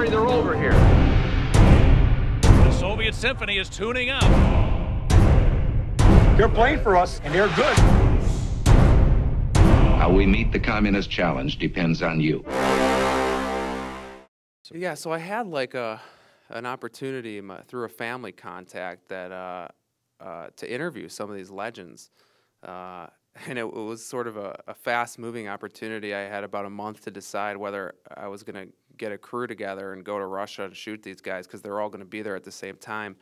sorry they're over here. The Soviet symphony is tuning up. They're playing for us, and they're good. How we meet the communist challenge depends on you. Yeah, so I had like an opportunity through a family contact that to interview some of these legends. And it was sort of a fast-moving opportunity. I had about a month to decide whether I was going to get a crew together and go to Russia and shoot these guys because they're all going to be there at the same time.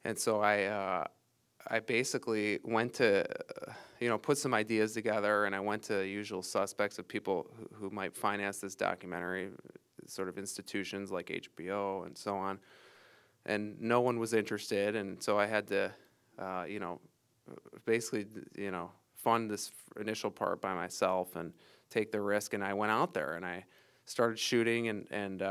And so I basically went to, put some ideas together, and I went to usual suspects of people who might finance this documentary, sort of institutions like HBO and so on. And no one was interested, and so I had to, basically, fund this initial part by myself and take the risk. And I went out there and I started shooting and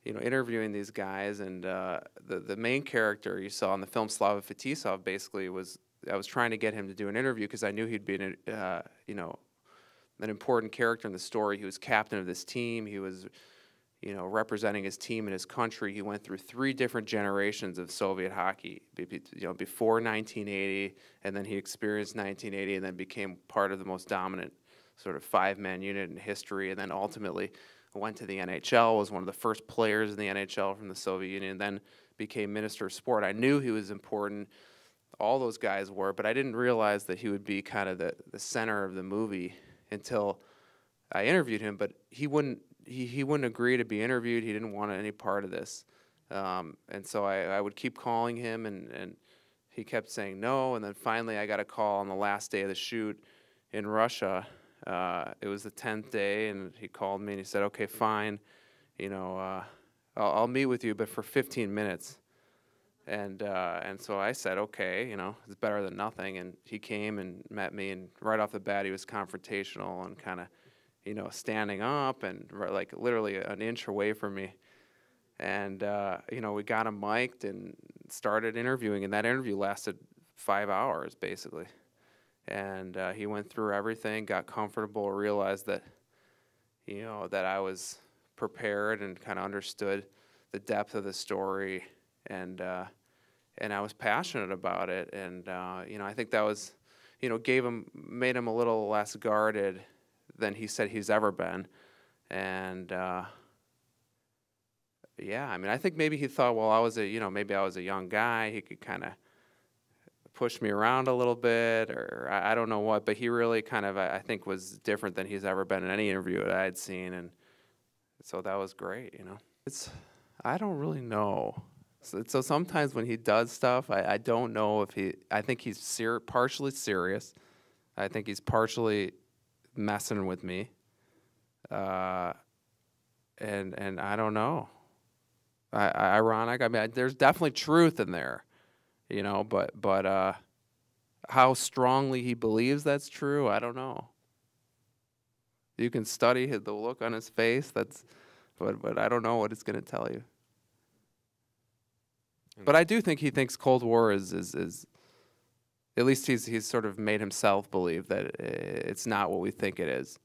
interviewing these guys. And the main character you saw in the film, Slava Fetisov, basically I was trying to get him to do an interview because I knew he'd be an important character in the story. He was captain of this team. He was representing his team and his country. He went through 3 different generations of Soviet hockey, before 1980, and then he experienced 1980, and then became part of the most dominant sort of 5-man unit in history, and then ultimately went to the NHL, was one of the first players in the NHL from the Soviet Union, and then became Minister of Sport. I knew he was important. All those guys were, but I didn't realize that he would be kind of the center of the movie until I interviewed him, but he wouldn't agree to be interviewed. He didn't want any part of this. And so I would keep calling him, and he kept saying no. And then finally I got a call on the last day of the shoot in Russia. It was the 10th day, and he called me and he said, okay, fine, I'll meet with you, but for 15 minutes. And so I said, okay, it's better than nothing. And he came and met me, and right off the bat he was confrontational and kind of, standing up and like literally an inch away from me. And, we got him mic'd and started interviewing, and that interview lasted 5 hours, basically. And he went through everything, got comfortable, realized that, that I was prepared and kind of understood the depth of the story, and I was passionate about it. And, I think that was, made him a little less guarded than he said he's ever been. And yeah, I think maybe he thought, well, maybe I was a young guy, he could kind of push me around a little bit, or I don't know what, but he really kind of, I think, was different than he's ever been in any interview that I had seen. And so that was great. I don't really know. So sometimes when he does stuff, I don't know if I think he's partially serious. I think he's partially messing with me, and I don't know. Ironic. There's definitely truth in there, but how strongly he believes that's true, I don't know. You can study the look on his face. But I don't know what it's going to tell you. But I do think he thinks Cold War is at least he's sort of made himself believe that it's not what we think it is.